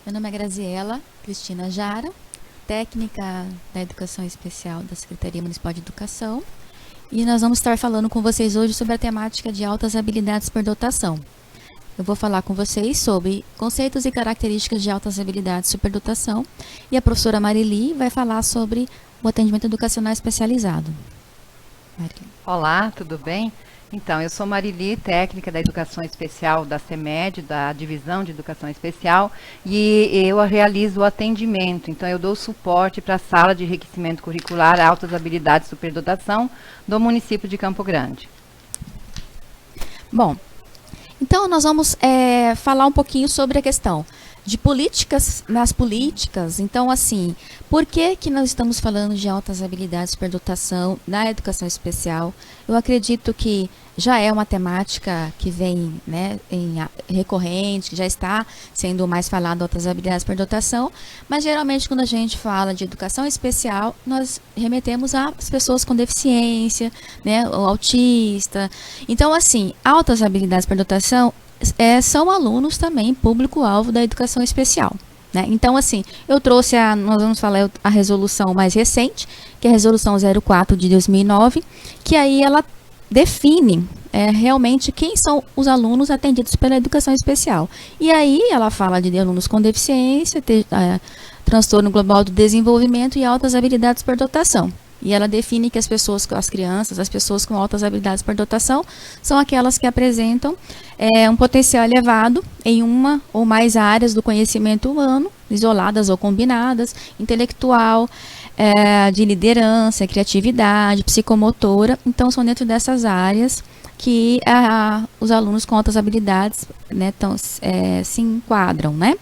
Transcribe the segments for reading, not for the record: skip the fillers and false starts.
Meu nome é Graziela Cristina Jara, técnica da Educação Especial da Secretaria Municipal de Educação, e nós vamos estar falando com vocês hoje sobre a temática de altas habilidades por dotação. Eu vou falar com vocês sobre conceitos e características de altas habilidades superdotação, e a professora Marili vai falar sobre o atendimento educacional especializado. Marili. Olá, tudo bem? Então, eu sou Marili, técnica da Educação Especial da CEMED, da Divisão de Educação Especial, e eu realizo o atendimento. Então, eu dou suporte para a Sala de Enriquecimento Curricular Altas Habilidades Superdotação do município de Campo Grande. Bom, então nós vamos falar um pouquinho sobre a questão de políticas, nas políticas. Então, assim, por que nós estamos falando de altas habilidades superdotação na educação especial? Eu acredito que já é uma temática que vem, né, recorrente, que já está sendo mais falado altas habilidades superdotação, mas geralmente quando a gente fala de educação especial, nós remetemos às pessoas com deficiência, né, o autista. Então, assim, altas habilidades superdotação são alunos também público-alvo da educação especial, né? Então, assim, eu trouxe nós vamos falar a resolução mais recente, que é a resolução 04 de 2009, que aí ela define realmente quem são os alunos atendidos pela educação especial. E aí ela fala de alunos com deficiência, transtorno global do desenvolvimento e altas habilidades por dotação. E ela define que as crianças, as pessoas com altas habilidades por dotação, são aquelas que apresentam um potencial elevado em uma ou mais áreas do conhecimento humano, isoladas ou combinadas, intelectual, de liderança, criatividade, psicomotora. Então, são dentro dessas áreas que os alunos com altas habilidades, né, se enquadram, né?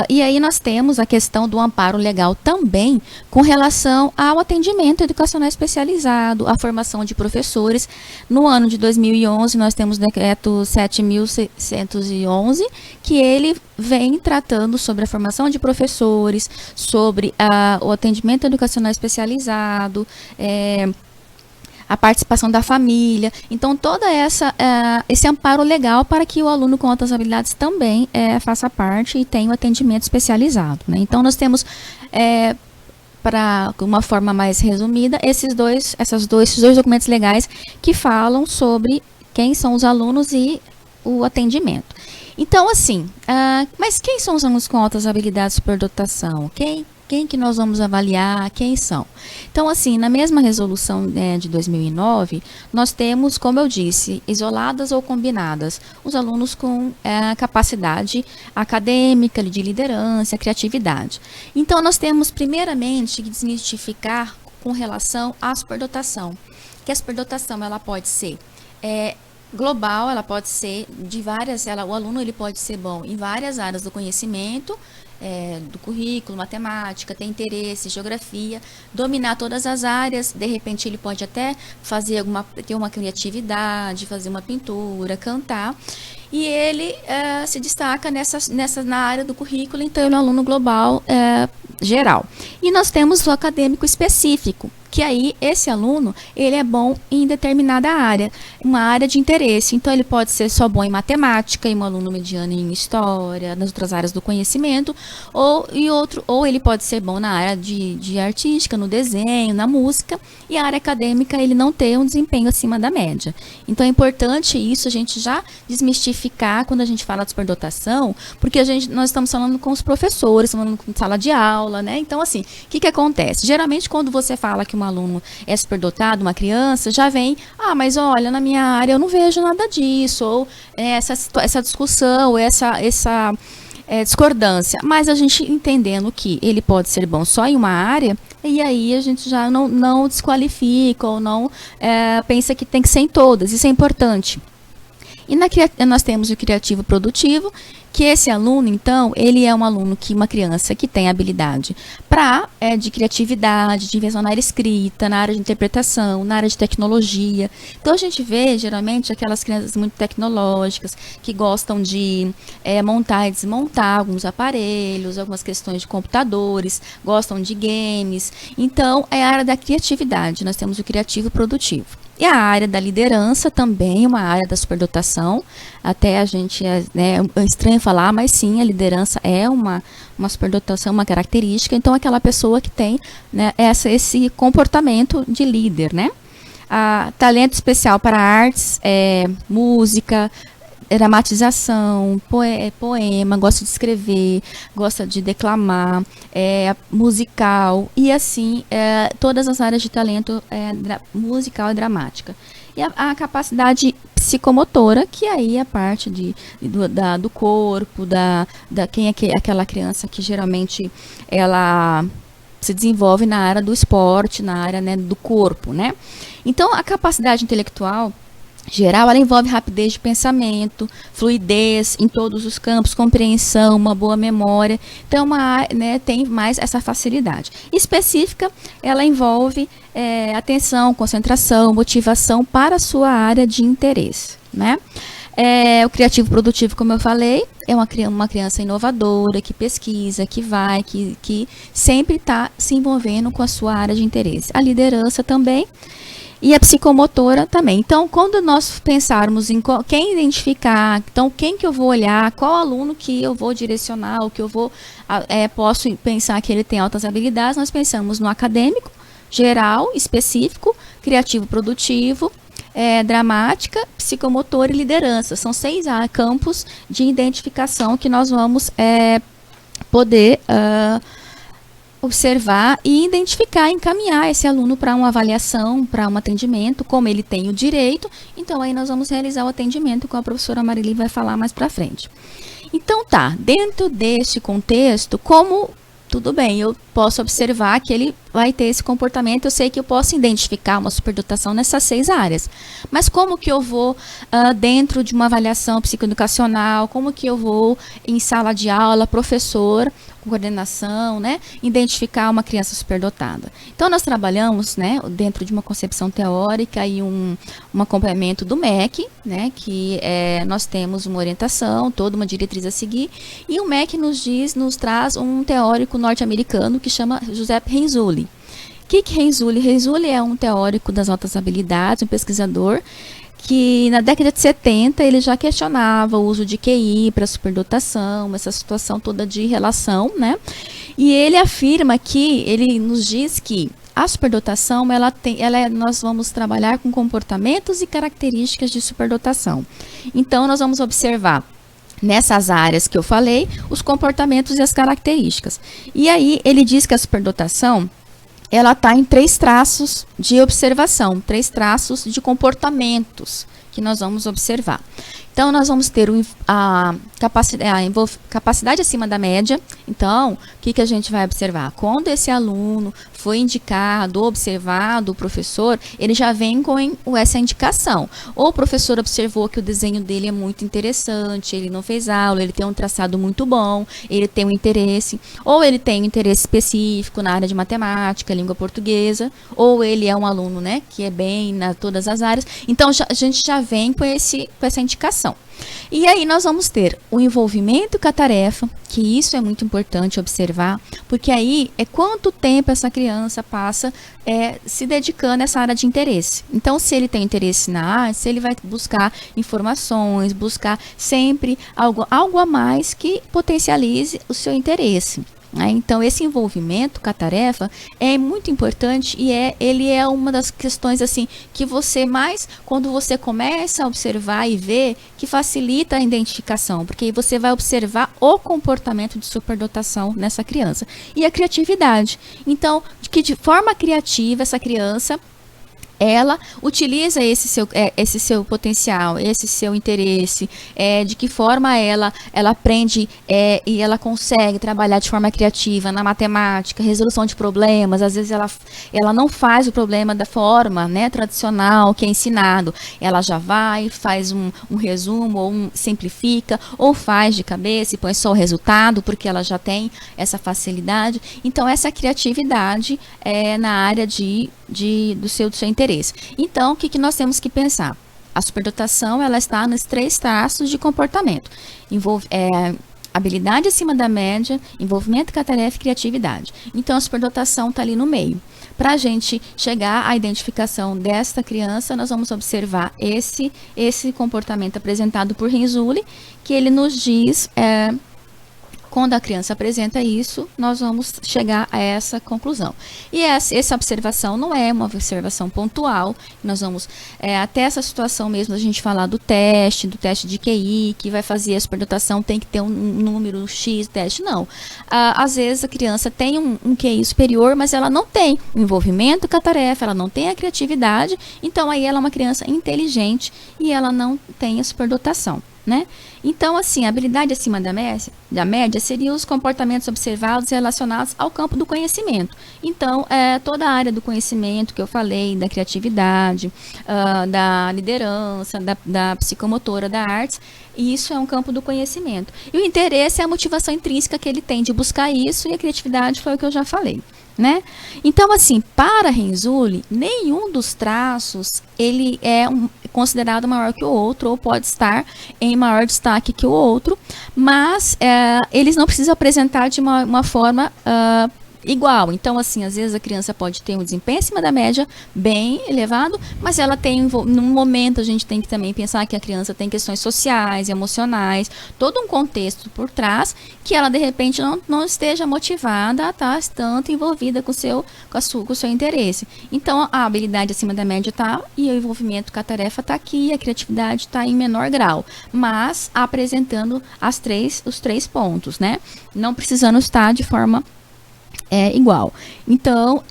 E aí nós temos a questão do amparo legal também com relação ao atendimento educacional especializado, a formação de professores. No ano de 2011, nós temos o decreto 7.611, que ele vem tratando sobre a formação de professores, sobre o atendimento educacional especializado, a participação da família. Então, todo esse amparo legal para que o aluno com altas habilidades também faça parte e tenha um atendimento especializado, né? Então, nós temos, para uma forma mais resumida, esses dois documentos legais que falam sobre quem são os alunos e o atendimento. Então, assim, mas quem são os alunos com altas habilidades por dotação? Quem que nós vamos avaliar, quem são? Então, assim, na mesma resolução de 2009, nós temos, como eu disse, isoladas ou combinadas, os alunos com capacidade acadêmica, de liderança, criatividade. Então, nós temos, primeiramente, que desmistificar com relação à superdotação, que a superdotação, ela pode ser global, ela pode ser de várias, o aluno ele pode ser bom em várias áreas do conhecimento, do currículo, matemática, ter interesse, geografia, dominar todas as áreas. De repente ele pode até ter uma criatividade, fazer uma pintura, cantar, e ele se destaca na área do currículo. Então ele é um aluno global geral. E nós temos o acadêmico específico, que aí esse aluno, ele é bom em determinada área, uma área de interesse. Então, ele pode ser só bom em matemática, e um aluno mediano em história, nas outras áreas do conhecimento, ou ele pode ser bom na área de artística, no desenho, na música, e a área acadêmica, ele não ter um desempenho acima da média. Então, é importante isso, a gente já desmistificar quando a gente fala de superdotação, porque nós estamos falando com os professores, falando com sala de aula, né? Então, assim, o que acontece? Geralmente, quando você fala que um aluno é superdotado, uma criança, já vem, mas olha, na minha área eu não vejo nada disso, ou essa discussão, essa discordância. Mas a gente entendendo que ele pode ser bom só em uma área, e aí a gente já não desqualifica, ou não pensa que tem que ser em todas. Isso é importante. E nós temos o criativo produtivo, que esse aluno, então, ele é uma criança que tem habilidade de criatividade, de invenção na área escrita, na área de interpretação, na área de tecnologia. Então, a gente vê, geralmente, aquelas crianças muito tecnológicas, que gostam de montar e desmontar alguns aparelhos, algumas questões de computadores, gostam de games. Então, é a área da criatividade. Nós temos o criativo produtivo. E a área da liderança também, uma área da superdotação. Até a gente, né, é estranho falar, mas sim, a liderança é uma superdotação, uma característica. Então, aquela pessoa que tem, né, esse comportamento de líder, né? Talento especial para artes, música, dramatização, poema, gosta de escrever, gosta de declamar, musical e assim, todas as áreas de talento musical e dramática. E a capacidade psicomotora, que aí é a parte do corpo, quem é aquela criança que geralmente ela se desenvolve na área do esporte, na área, né, do corpo, né? Então, a capacidade intelectual geral, ela envolve rapidez de pensamento, fluidez em todos os campos, compreensão, uma boa memória. Então, né, tem mais essa facilidade. Específica, ela envolve atenção, concentração, motivação para a sua área de interesse, né? O criativo produtivo, como eu falei, é uma criança inovadora, que pesquisa, que sempre está se envolvendo com a sua área de interesse. A liderança também. E a psicomotora também. Então, quando nós pensarmos em quem identificar, então quem que eu vou olhar, qual aluno que eu vou direcionar, o que eu posso pensar que ele tem altas habilidades, nós pensamos no acadêmico, geral, específico, criativo produtivo, dramática, psicomotor e liderança. São 6 campos de identificação que nós vamos poder observar e identificar, encaminhar esse aluno para uma avaliação, para um atendimento, como ele tem o direito. Então, aí nós vamos realizar o atendimento, com a professora Marili vai falar mais para frente. Então, dentro deste contexto, tudo bem, eu posso observar que ele vai ter esse comportamento, eu sei que eu posso identificar uma superdotação nessas 6 áreas. Mas como que eu vou, dentro de uma avaliação psicoeducacional, como que eu vou em sala de aula, professor, coordenação, né, identificar uma criança superdotada? Então, nós trabalhamos, né, dentro de uma concepção teórica e um acompanhamento do MEC, né, que nós temos uma orientação, toda uma diretriz a seguir, e o MEC nos traz um teórico norte-americano que chama Joseph Renzulli. O que é Renzulli? Renzulli é um teórico das altas habilidades, um pesquisador que na década de 70 ele já questionava o uso de QI para superdotação, essa situação toda de relação, né? E ele afirma ele nos diz que a superdotação, nós vamos trabalhar com comportamentos e características de superdotação. Então, nós vamos observar nessas áreas que eu falei, os comportamentos e as características. E aí, ele diz que a superdotação, ela está em 3 traços de observação, 3 traços de comportamentos que nós vamos observar. Então, nós vamos ter a capacidade acima da média. Então, o que a gente vai observar? Quando esse aluno foi indicado, observado, o professor, ele já vem com essa indicação. Ou o professor observou que o desenho dele é muito interessante, ele não fez aula, ele tem um traçado muito bom, ele tem um interesse, ou ele tem um interesse específico na área de matemática, língua portuguesa, ou ele é um aluno, né, que é bem em todas as áreas. Então, a gente já vem com essa indicação. E aí nós vamos ter o envolvimento com a tarefa, que isso é muito importante observar, porque aí é quanto tempo essa criança passa se dedicando a essa área de interesse. Então, se ele tem interesse na arte, ele vai buscar informações, buscar sempre algo a mais que potencialize o seu interesse. Então, esse envolvimento com a tarefa é muito importante e ele é uma das questões assim que você mais, quando você começa a observar e ver, que facilita a identificação, porque aí você vai observar o comportamento de superdotação nessa criança. E a criatividade. Então, de forma criativa essa criança ela utiliza esse seu potencial, esse seu interesse, de que forma ela aprende e ela consegue trabalhar de forma criativa na matemática, resolução de problemas. Às vezes ela não faz o problema da forma, né, tradicional que é ensinado. Ela já vai, faz um resumo, ou simplifica, ou faz de cabeça e põe só o resultado, porque ela já tem essa facilidade. Então, essa criatividade na área do seu interesse. Então, o que nós temos que pensar? A superdotação, ela está nos 3 traços de comportamento. habilidade acima da média, envolvimento com a tarefa e criatividade. Então, a superdotação está ali no meio. Para a gente chegar à identificação desta criança, nós vamos observar esse comportamento apresentado por Renzulli, que ele nos diz, quando a criança apresenta isso, nós vamos chegar a essa conclusão. E essa observação não é uma observação pontual, nós vamos, até essa situação mesmo, a gente falar do teste de QI, que vai fazer a superdotação, tem que ter um número X teste, não. Às vezes a criança tem um QI superior, mas ela não tem o envolvimento com a tarefa, ela não tem a criatividade, então aí ela é uma criança inteligente e ela não tem a superdotação. Né? Então, assim, a habilidade acima da média seria os comportamentos observados relacionados ao campo do conhecimento. Então, toda a área do conhecimento que eu falei, da criatividade, da liderança, da psicomotora, da artes, isso é um campo do conhecimento. E o interesse é a motivação intrínseca que ele tem de buscar isso, e a criatividade foi o que eu já falei. Né? Então, assim, para Renzulli, nenhum dos traços ele é considerado maior que o outro, ou pode estar em maior destaque que o outro, mas eles não precisam apresentar de uma forma igual. Então, assim, às vezes a criança pode ter um desempenho acima da média bem elevado, mas ela tem, num momento a gente tem que também pensar que a criança tem questões sociais, emocionais, todo um contexto por trás, que ela de repente não esteja motivada a estar tanto envolvida com o seu interesse. Então, a habilidade acima da média está, e o envolvimento com a tarefa está aqui, e a criatividade está em menor grau, mas apresentando os três pontos, né? Não precisando estar de forma igual. Então,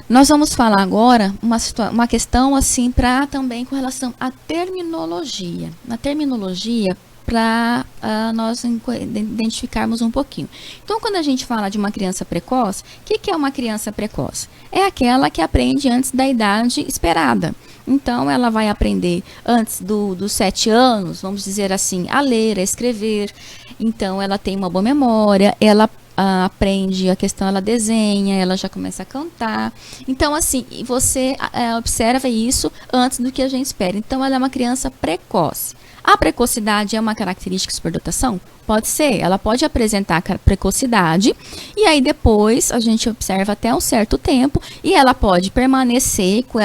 nós vamos falar agora uma questão assim também com relação à terminologia. Na terminologia, para nós identificarmos um pouquinho. Então, quando a gente fala de uma criança precoce, o que é uma criança precoce? É aquela que aprende antes da idade esperada. Então, ela vai aprender antes dos 7 anos, vamos dizer assim, a ler, a escrever. Então, ela tem uma boa memória, ela aprende a questão, ela desenha, ela já começa a cantar. Então, assim, você observa isso antes do que a gente espera. Então, ela é uma criança precoce. A precocidade é uma característica de superdotação? Pode ser, ela pode apresentar precocidade, e aí depois a gente observa até um certo tempo, e ela pode permanecer com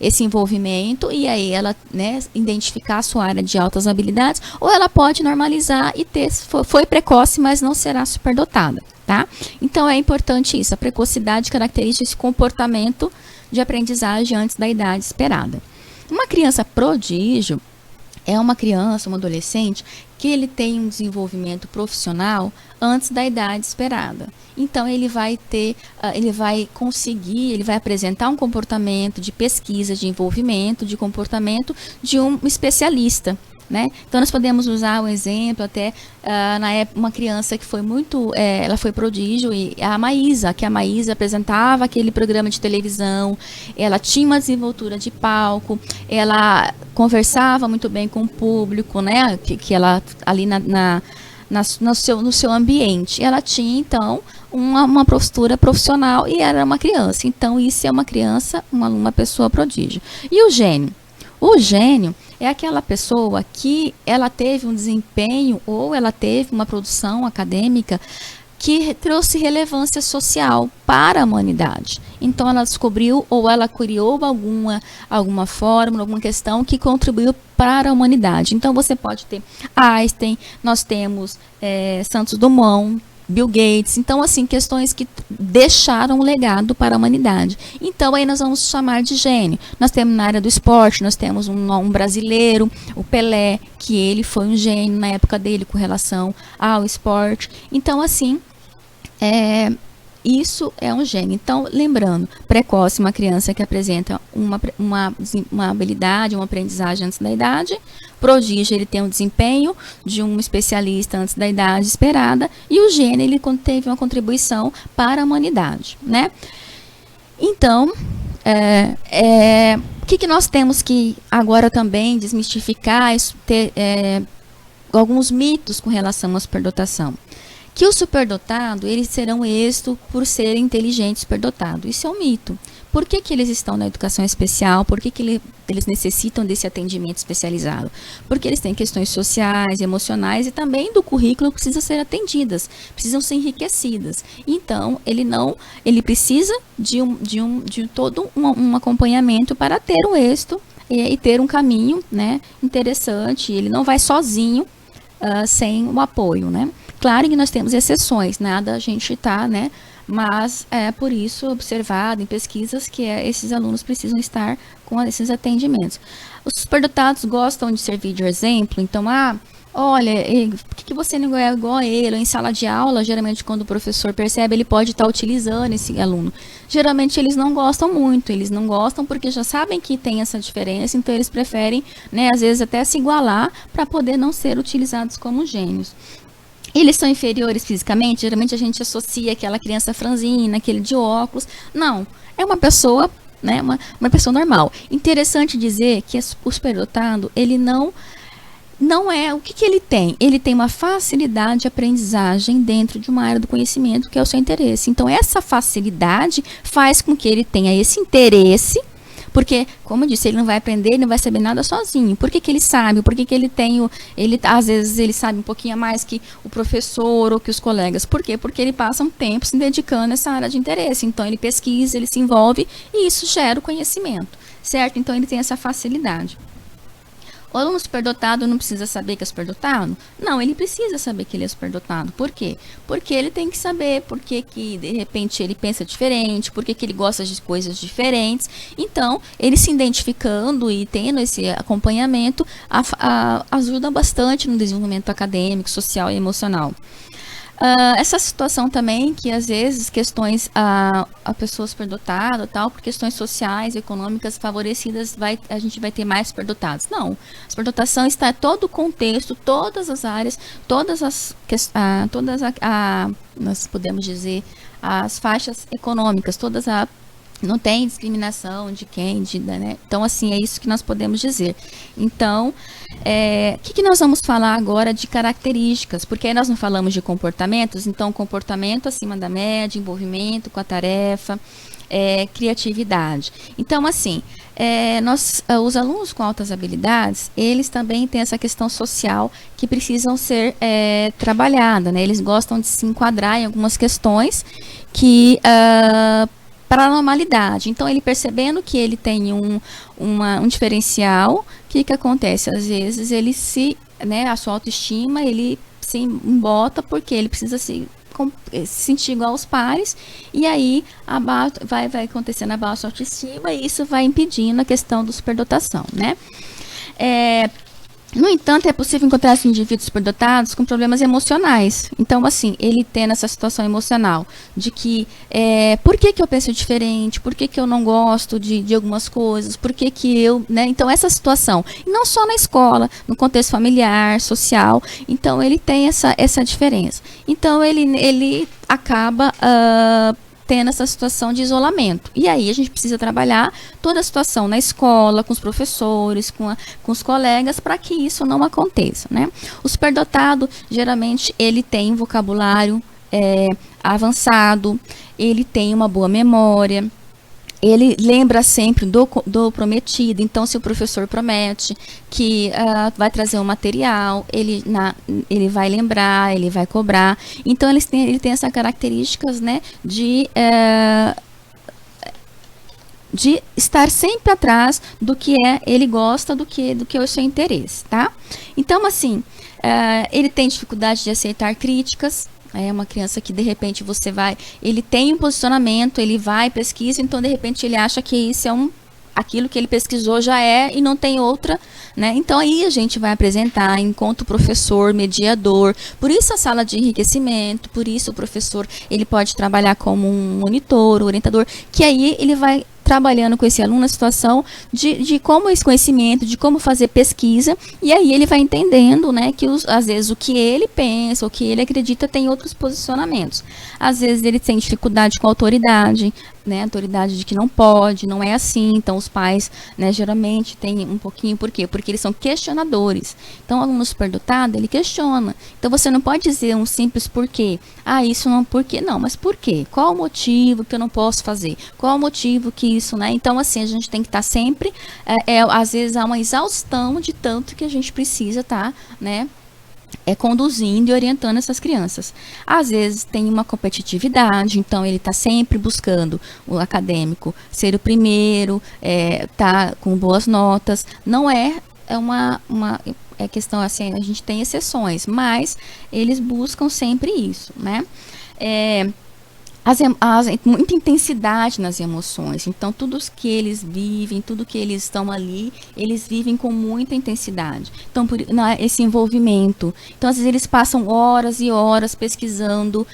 esse envolvimento, e aí ela, né, identificar a sua área de altas habilidades, ou ela pode normalizar e foi precoce, mas não será superdotada, tá? Então é importante isso, a precocidade caracteriza esse comportamento de aprendizagem antes da idade esperada. Uma criança prodígio é uma criança, um adolescente, que ele tem um desenvolvimento profissional antes da idade esperada. Então, ele vai apresentar um comportamento de pesquisa, de envolvimento, de comportamento de um especialista. Né? Então, nós podemos usar um exemplo até na época, uma criança que foi ela foi prodígio, e a Maísa apresentava aquele programa de televisão, ela tinha uma desenvoltura de palco, ela conversava muito bem com o público, né? Que ela ali no seu ambiente, ela tinha então uma postura profissional e era uma criança. Então, isso é uma criança, uma pessoa prodígio. E o gênio? O gênio é aquela pessoa que ela teve um desempenho ou ela teve uma produção acadêmica que trouxe relevância social para a humanidade. Então, ela descobriu ou ela criou alguma fórmula, alguma questão que contribuiu para a humanidade. Então, você pode ter Einstein, nós temos Santos Dumont, Bill Gates. Então, assim, questões que deixaram um legado para a humanidade. Então, aí nós vamos chamar de gênio. Nós temos na área do esporte, nós temos um brasileiro, o Pelé, que ele foi um gênio na época dele com relação ao esporte. Então, assim, isso é um gênio. Então, lembrando, precoce, uma criança que apresenta uma habilidade, uma aprendizagem antes da idade. Prodígio, ele tem um desempenho de um especialista antes da idade esperada. E o gênio, ele teve uma contribuição para a humanidade, né? Então, o que nós temos que agora também desmistificar, ter alguns mitos com relação à superdotação? Que o superdotado, eles serão êxito por ser inteligente superdotado. Isso é um mito. Por que que eles estão na educação especial? Por que que eles necessitam desse atendimento especializado? Porque eles têm questões sociais, emocionais e também do currículo precisam ser atendidas, precisam ser enriquecidas. Então, ele precisa de todo um acompanhamento para ter um êxito e ter um caminho, né, interessante. Ele não vai sozinho, sem o apoio, né? Claro que nós temos exceções, nada a gente está, né? Mas é por isso observado em pesquisas que esses alunos precisam estar com esses atendimentos. Os superdotados gostam de servir de exemplo, então, olha, por que você não é igual a ele? Em sala de aula, geralmente quando o professor percebe, ele pode estar utilizando esse aluno. Geralmente eles não gostam muito, eles não gostam porque já sabem que tem essa diferença, então eles preferem, né, às vezes até se igualar para poder não ser utilizados como gênios. Eles são inferiores fisicamente, geralmente a gente associa aquela criança franzina, aquele de óculos. Não, é uma pessoa, né, uma pessoa normal. Interessante dizer que o superdotado, ele não é, o que ele tem? Ele tem uma facilidade de aprendizagem dentro de uma área do conhecimento que é o seu interesse. Então, essa facilidade faz com que ele tenha esse interesse, porque, como eu disse, ele não vai aprender, ele não vai saber nada sozinho. Por que que ele sabe? Por que que às vezes ele sabe um pouquinho a mais que o professor ou que os colegas? Por quê? Porque ele passa um tempo se dedicando a essa área de interesse. Então, ele pesquisa, ele se envolve e isso gera o conhecimento, certo? Então, ele tem essa facilidade. O aluno superdotado não precisa saber que é superdotado? Não, ele precisa saber que ele é superdotado. Por quê? Porque ele tem que saber por que de repente ele pensa diferente, por que ele gosta de coisas diferentes. Então, ele se identificando e tendo esse acompanhamento ajuda bastante no desenvolvimento acadêmico, social e emocional. Essa situação também que às vezes questões a pessoa superdotada tal, por questões sociais, econômicas favorecidas, a gente vai ter mais superdotados. Não, a superdotação está em todo o contexto, todas as áreas, nós podemos dizer, as faixas econômicas, não tem discriminação de quem, né? Então, assim, é isso que nós podemos dizer. Então, o que nós vamos falar agora de características? Porque aí nós não falamos de comportamentos, então, comportamento acima da média, envolvimento com a tarefa, criatividade. Então, assim, os alunos com altas habilidades, eles também têm essa questão social que precisam ser trabalhada, né? Eles gostam de se enquadrar em algumas questões que... para a normalidade. Então, ele percebendo que ele tem um diferencial, o que acontece? Às vezes, a sua autoestima, ele se embota porque ele precisa se sentir igual aos pares, e aí vai acontecendo a baixa autoestima, e isso vai impedindo a questão da superdotação, né? No entanto, é possível encontrar esses indivíduos superdotados com problemas emocionais. Então, assim, ele tendo essa situação emocional de que, por que eu penso diferente? Por que eu não gosto de algumas coisas? Por que eu, né? Então, essa situação, e não só na escola, no contexto familiar, social, então, ele tem essa diferença. Então, ele acaba... tendo essa situação de isolamento. E aí a gente precisa trabalhar toda a situação na escola, com os professores, com os colegas, para que isso não aconteça, né? O superdotado, geralmente, ele tem um vocabulário avançado, ele tem uma boa memória, ele lembra sempre do prometido. Então, se o professor promete que vai trazer um material, ele vai lembrar, ele vai cobrar. Então, ele tem essas características, né, de estar sempre atrás do que ele gosta, do que é o seu interesse, tá? Então, assim, ele tem dificuldade de aceitar críticas. É uma criança que, de repente, ele tem um posicionamento, ele vai, pesquisa, então, de repente, ele acha que isso aquilo que ele pesquisou já e não tem outra, né? Então, aí a gente vai apresentar enquanto professor, mediador, por isso a sala de enriquecimento, por isso o professor, ele pode trabalhar como um monitor, orientador, que aí ele vai trabalhando com esse aluno na situação de como esse conhecimento, de como fazer pesquisa, e aí ele vai entendendo, né, que às vezes o que ele pensa, o que ele acredita tem outros posicionamentos. Às vezes ele tem dificuldade com a autoridade, né, autoridade de que não pode, não é assim. Então os pais, né, geralmente têm um pouquinho, por quê? Porque eles são questionadores. Então o aluno superdotado, ele questiona. Então você não pode dizer um simples porquê. Ah, isso não, por quê? Não, mas por quê? Qual o motivo que eu não posso fazer? Qual o motivo que isso, né? Então assim, a gente tem que estar sempre, às vezes há uma exaustão de tanto que a gente precisa estar, né, conduzindo e orientando essas crianças. Às vezes tem uma competitividade, então ele está sempre buscando o acadêmico ser o primeiro, tá com boas notas. Não é uma questão assim, a gente tem exceções, mas eles buscam sempre isso, né? Muita intensidade nas emoções. Então, tudo que eles vivem, tudo que eles estão ali, eles vivem com muita intensidade. Então, esse envolvimento. Então, às vezes, eles passam horas e horas pesquisando,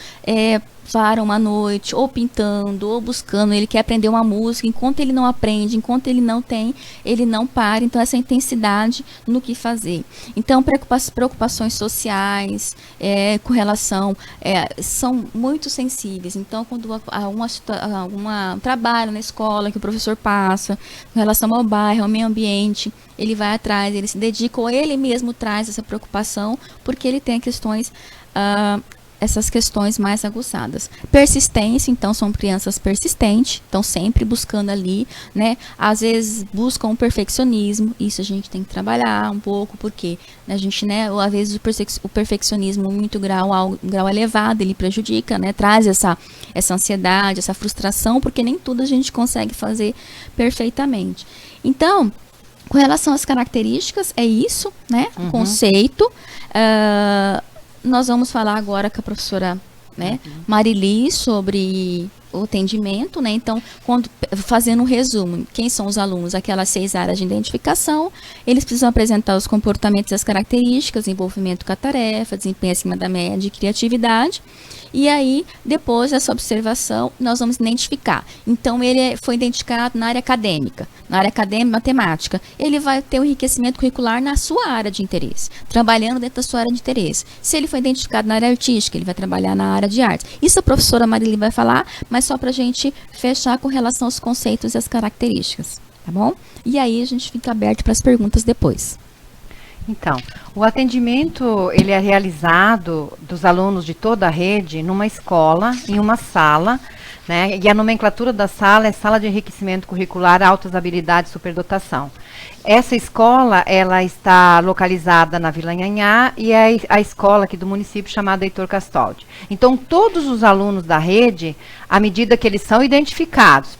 param uma noite, ou pintando, ou buscando. Ele quer aprender uma música. Enquanto ele não aprende, enquanto ele não tem, ele não para. Então, essa intensidade no que fazer. Então, preocupações sociais, com relação, são muito sensíveis. Então, quando algum trabalho na escola que o professor passa, com relação ao bairro, ao meio ambiente, ele vai atrás, ele se dedica, ou ele mesmo traz essa preocupação, porque ele tem questões, essas questões mais aguçadas. Persistência, então, são crianças persistentes, estão sempre buscando ali, né? Às vezes buscam o perfeccionismo, isso a gente tem que trabalhar um pouco, porque a gente, né, às vezes o perfeccionismo muito um grau elevado, ele prejudica, né? Traz essa ansiedade, essa frustração, porque nem tudo a gente consegue fazer perfeitamente. Então, com relação às características, é isso, né? O conceito. Nós vamos falar agora com a professora, né, Marili, sobre o atendimento, né? Então, fazendo um resumo, quem são os alunos? Aquelas 6 áreas de identificação, eles precisam apresentar os comportamentos e as características, envolvimento com a tarefa, desempenho acima da média e criatividade. E aí, depois dessa observação, nós vamos identificar. Então, ele foi identificado na área acadêmica, matemática. Ele vai ter um enriquecimento curricular na sua área de interesse, trabalhando dentro da sua área de interesse. Se ele foi identificado na área artística, ele vai trabalhar na área de artes. Isso a professora Marili vai falar, mas só para a gente fechar com relação aos conceitos e as características, tá bom? E aí, a gente fica aberto para as perguntas depois. Então, o atendimento, ele é realizado dos alunos de toda a rede numa escola, em uma sala, né? E a nomenclatura da sala é Sala de Enriquecimento Curricular Altas Habilidades Superdotação. Essa escola, ela está localizada na Vila Anhanhá e é a escola aqui do município chamada Heitor Castoldi. Então, todos os alunos da rede, à medida que eles são identificados,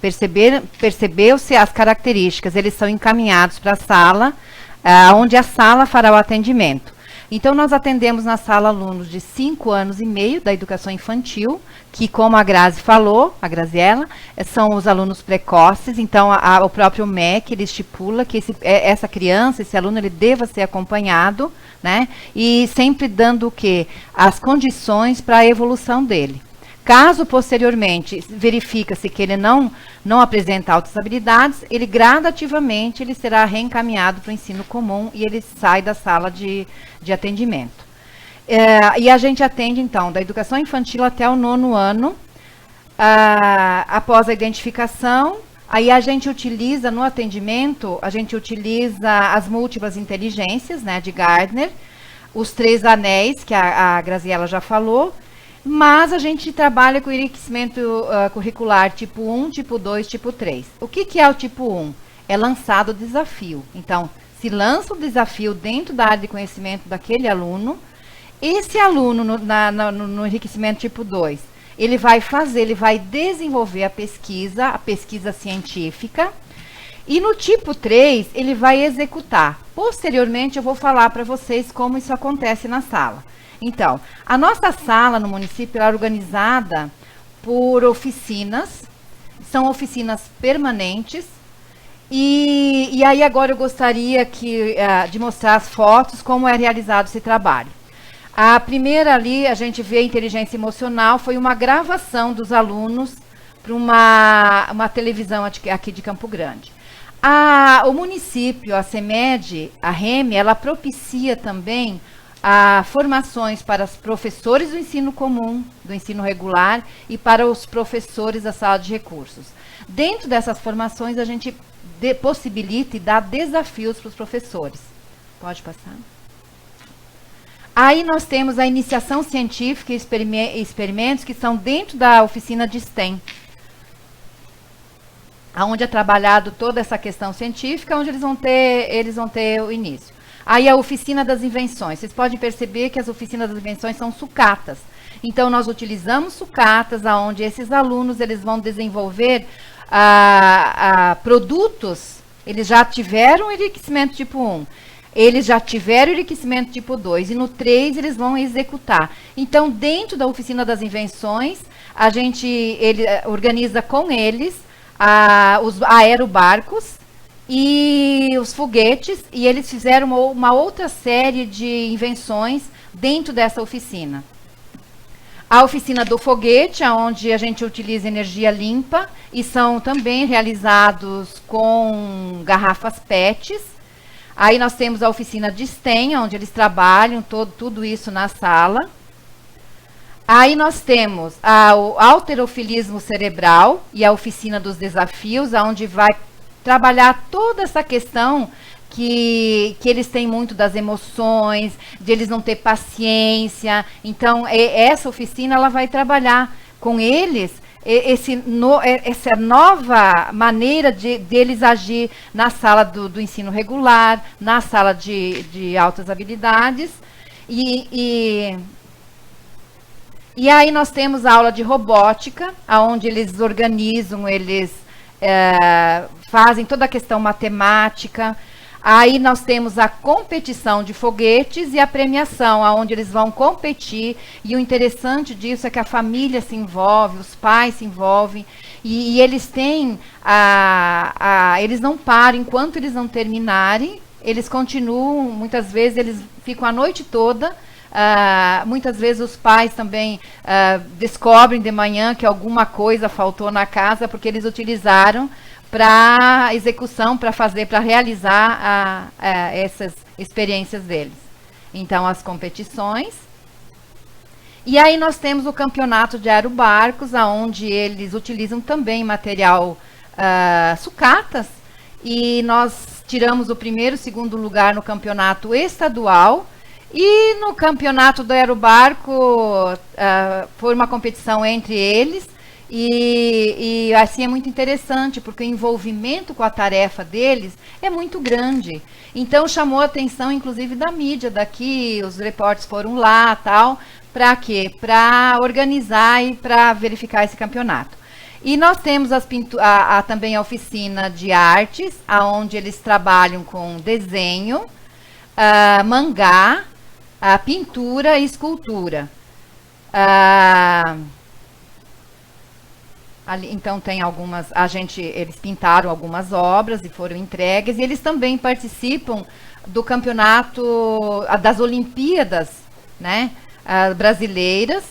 percebeu-se as características, eles são encaminhados para a sala, onde a sala fará o atendimento. Então, nós atendemos na sala alunos de 5 anos e meio da educação infantil, que, como a Grazi falou, a Graziella, são os alunos precoces. Então, o próprio MEC, ele estipula que essa criança, esse aluno, ele deva ser acompanhado, né? E sempre dando o quê? As condições para a evolução dele. Caso, posteriormente, verifica-se que ele não apresenta altas habilidades, ele gradativamente ele será reencaminhado para o ensino comum e ele sai da sala de atendimento. E a gente atende, então, da educação infantil até o 9º ano, após a identificação. Aí a gente utiliza, no atendimento, as múltiplas inteligências, né, de Gardner, os 3 anéis, que a Graziella já falou, mas a gente trabalha com enriquecimento curricular tipo 1, tipo 2, tipo 3. O que é o tipo 1? É lançado o desafio. Então, se lança o desafio dentro da área de conhecimento daquele aluno, esse aluno no enriquecimento tipo 2, ele vai desenvolver a pesquisa científica, e no tipo 3, ele vai executar. Posteriormente, eu vou falar para vocês como isso acontece na sala. Então, a nossa sala no município é organizada por oficinas, são oficinas permanentes, e aí agora eu gostaria de mostrar as fotos, como é realizado esse trabalho. A primeira ali, a gente vê a inteligência emocional, foi uma gravação dos alunos para uma televisão aqui de Campo Grande. O município, a CEMED, a REME, ela propicia também formações para os professores do ensino comum, do ensino regular, e para os professores da sala de recursos. Dentro dessas formações, a gente possibilita e dá desafios para os professores. Pode passar. Aí nós temos a iniciação científica e experimentos que são dentro da oficina de STEM, onde é trabalhado toda essa questão científica, onde eles vão ter o início. Aí a oficina das invenções. Vocês podem perceber que as oficinas das invenções são sucatas. Então, nós utilizamos sucatas, onde esses alunos eles vão desenvolver produtos. Eles já tiveram enriquecimento tipo 1. Eles já tiveram enriquecimento tipo 2. E no 3 eles vão executar. Então, dentro da oficina das invenções, ele organiza com eles os aerobarcos e os foguetes, e eles fizeram uma outra série de invenções dentro dessa oficina. A oficina do foguete, onde a gente utiliza energia limpa, e são também realizados com garrafas PETs. Aí nós temos a oficina de STEM, onde eles trabalham tudo isso na sala. Aí nós temos o halterofilismo cerebral e a oficina dos desafios, onde vai trabalhar toda essa questão que eles têm muito das emoções, de eles não ter paciência. Então, essa oficina ela vai trabalhar com eles essa nova maneira deles agir na sala do ensino regular, na sala de altas habilidades. E aí nós temos a aula de robótica, onde eles organizam, eles fazem toda a questão matemática. Aí nós temos a competição de foguetes e a premiação, onde eles vão competir. E o interessante disso é que a família se envolve, os pais se envolvem. E eles têm, eles não param enquanto eles não terminarem. Eles continuam, muitas vezes eles ficam a noite toda. Muitas vezes os pais também descobrem de manhã que alguma coisa faltou na casa, porque eles utilizaram para execução, para realizar essas experiências deles. Então, as competições. E aí nós temos o campeonato de aerobarcos, onde eles utilizam também material sucatas, e nós tiramos o primeiro e segundo lugar no campeonato estadual. E no campeonato do aerobarco foi uma competição entre eles, e assim é muito interessante, porque o envolvimento com a tarefa deles é muito grande. Então chamou a atenção, inclusive, da mídia daqui, os repórteres foram lá, tal, para quê? Para organizar e para verificar esse campeonato. E nós temos também a oficina de artes, onde eles trabalham com desenho, mangá, pintura e escultura. Ali, então tem algumas, eles pintaram algumas obras e foram entregues, e eles também participam do campeonato, das Olimpíadas, né, brasileiras,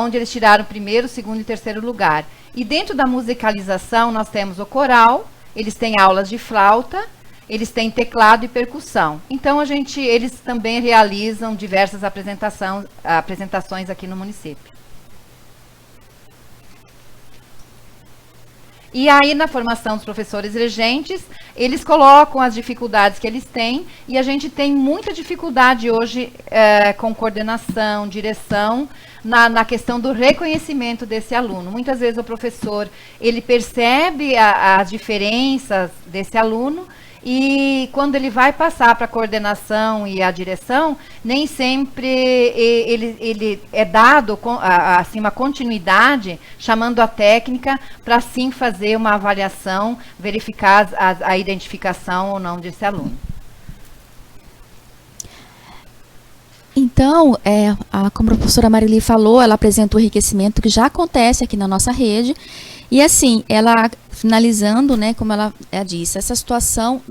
onde eles tiraram primeiro, segundo e terceiro lugar. E dentro da musicalização nós temos o coral, eles têm aulas de flauta, eles têm teclado e percussão. Então eles também realizam diversas apresentações aqui no município. E aí, na formação dos professores regentes, eles colocam as dificuldades que eles têm, e a gente tem muita dificuldade hoje com coordenação, direção, na questão do reconhecimento desse aluno. Muitas vezes o professor, ele percebe as diferenças desse aluno, e quando ele vai passar para a coordenação e a direção, nem sempre ele é dado assim, uma continuidade, chamando a técnica para assim fazer uma avaliação, verificar a identificação ou não desse aluno. Então, como a professora Marili falou, ela apresenta o enriquecimento que já acontece aqui na nossa rede. E assim, ela finalizando, né, como ela disse, essa situação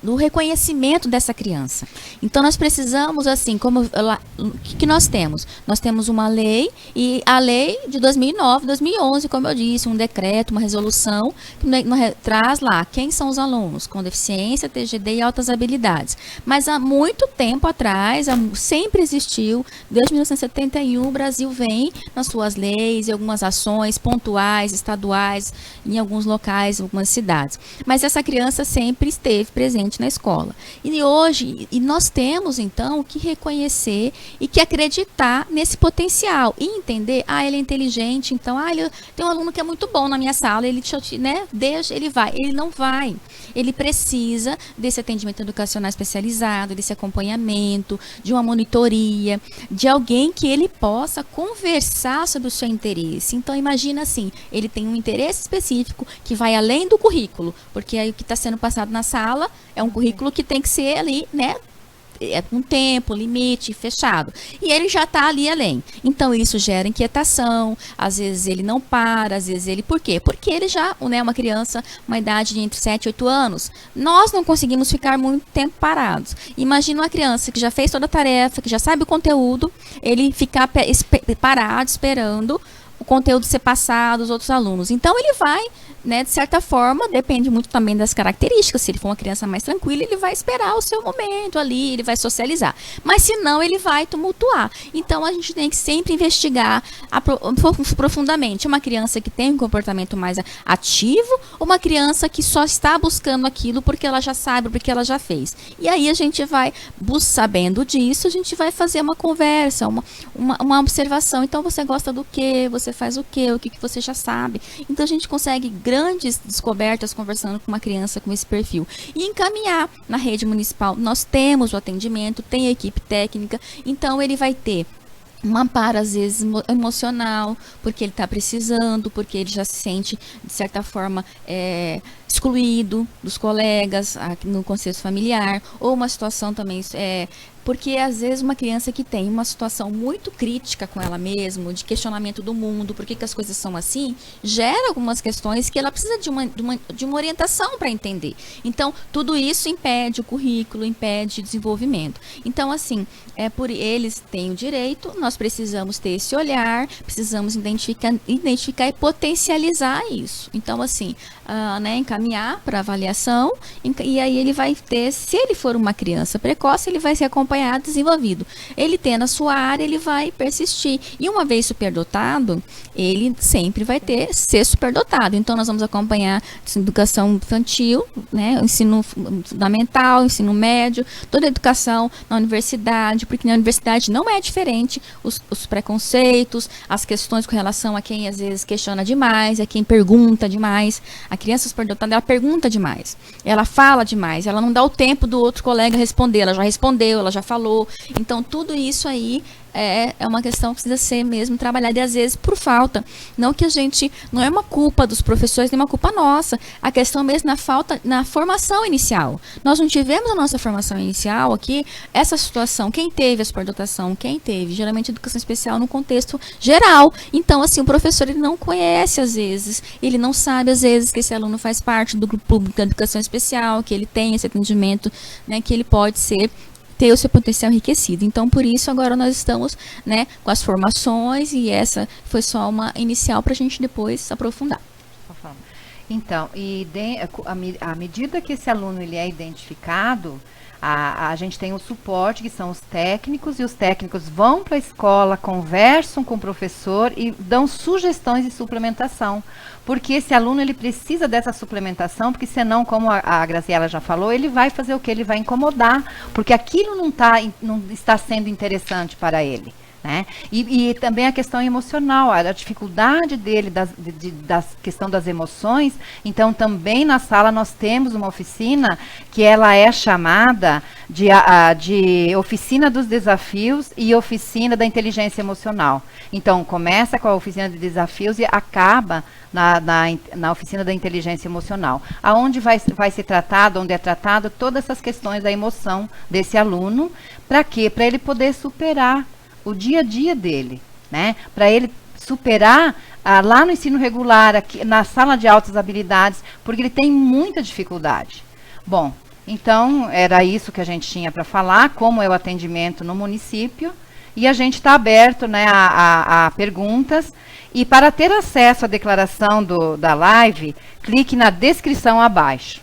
do reconhecimento dessa criança. Então, nós precisamos, assim, o que nós temos? Nós temos uma lei, e a lei de 2009, 2011, como eu disse, um decreto, uma resolução, que traz lá quem são os alunos com deficiência, TGD e altas habilidades. Mas há muito tempo atrás, sempre existiu, desde 1971, o Brasil vem nas suas leis e algumas ações pontuais, estaduais, em alguns locais, algumas cidades. Mas essa criança sempre esteve presente na escola. E hoje, nós temos, então, que reconhecer e que acreditar nesse potencial e entender, ele é inteligente, então, tem um aluno que é muito bom na minha sala, ele, deixa, ele vai. Ele não vai. Ele precisa desse atendimento educacional especializado, desse acompanhamento, de uma monitoria, de alguém que ele possa conversar sobre o seu interesse. Então, imagina assim, ele tem um interesse específico que vai além do currículo, porque aí o que está sendo passado na sala é um currículo que tem que ser ali, né, com tempo, limite, fechado. E ele já está ali além. Então, isso gera inquietação, às vezes ele não para, às vezes ele... Por quê? Porque ele já, né, uma criança, uma idade de entre 7 e 8 anos, nós não conseguimos ficar muito tempo parados. Imagina uma criança que já fez toda a tarefa, que já sabe o conteúdo, ele ficar parado, esperando o conteúdo ser passado aos outros alunos. Então, ele vai, né, de certa forma, depende muito também das características. Se ele for uma criança mais tranquila, ele vai esperar o seu momento ali, ele vai socializar. Mas, se não, ele vai tumultuar. Então, a gente tem que sempre investigar profundamente uma criança que tem um comportamento mais ativo ou uma criança que só está buscando aquilo porque ela já sabe, porque ela já fez. E aí, a gente vai, sabendo disso, a gente vai fazer uma conversa, uma observação. Então, você gosta do quê? Você faz o quê? O que você já sabe? Então, a gente consegue grandes descobertas conversando com uma criança com esse perfil. E encaminhar na rede municipal. Nós temos o atendimento, tem a equipe técnica, então ele vai ter um amparo, às vezes, emocional, porque ele está precisando, porque ele já se sente, de certa forma, excluído dos colegas no contexto familiar, ou uma situação também... porque, às vezes, uma criança que tem uma situação muito crítica com ela mesma, de questionamento do mundo, por que as coisas são assim, gera algumas questões que ela precisa de uma orientação para entender. Então, tudo isso impede o currículo, impede o desenvolvimento. Então, assim, por eles têm o direito, nós precisamos ter esse olhar, precisamos identificar e potencializar isso. Então, assim, né, encaminhar para avaliação, e aí ele vai ter, se ele for uma criança precoce, ele vai ser acompanhado, desenvolvido. Ele tendo a sua área, ele vai persistir. E uma vez superdotado, ele sempre vai ser superdotado. Então, nós vamos acompanhar educação infantil, né, ensino fundamental, ensino médio, toda a educação na universidade, porque na universidade não é diferente os preconceitos, as questões com relação a quem, às vezes, questiona demais, a quem pergunta demais. A criança superdotada, ela pergunta demais, ela fala demais, ela não dá o tempo do outro colega responder, ela já respondeu, ela já falou. Então, tudo isso aí é uma questão que precisa ser mesmo trabalhada, e às vezes por falta. Não que a gente, não é uma culpa dos professores, nem uma culpa nossa. A questão mesmo na falta, na formação inicial. Nós não tivemos a nossa formação inicial aqui, essa situação, quem teve a superdotação, quem teve, geralmente educação especial no contexto geral. Então, assim, o professor, ele não conhece às vezes, ele não sabe às vezes que esse aluno faz parte do grupo público da educação especial, que ele tem esse atendimento, né, que ele pode ter o seu potencial enriquecido. Então, por isso, agora nós estamos, né, com as formações, e essa foi só uma inicial para a gente depois aprofundar. Então, à medida que esse aluno ele é identificado, a gente tem o suporte, que são os técnicos, e os técnicos vão para a escola, conversam com o professor e dão sugestões de suplementação. Porque esse aluno, ele precisa dessa suplementação, porque senão, como a Graziela já falou, ele vai fazer o quê? Ele vai incomodar, porque aquilo não está sendo interessante para ele. Né? E também a questão emocional, a dificuldade dele da questão das emoções. Então, também na sala nós temos uma oficina que ela é chamada de oficina dos desafios e oficina da inteligência emocional. Então, começa com a oficina de desafios e acaba na oficina da inteligência emocional, aonde vai ser tratado, onde é tratado todas essas questões da emoção desse aluno. Para quê? Para ele poder superar o dia a dia dele, né? Para ele superar lá no ensino regular, aqui, na sala de altas habilidades, porque ele tem muita dificuldade. Bom, então era isso que a gente tinha para falar, como é o atendimento no município, e a gente está aberto, né, a perguntas. E para ter acesso à declaração da live, clique na descrição abaixo.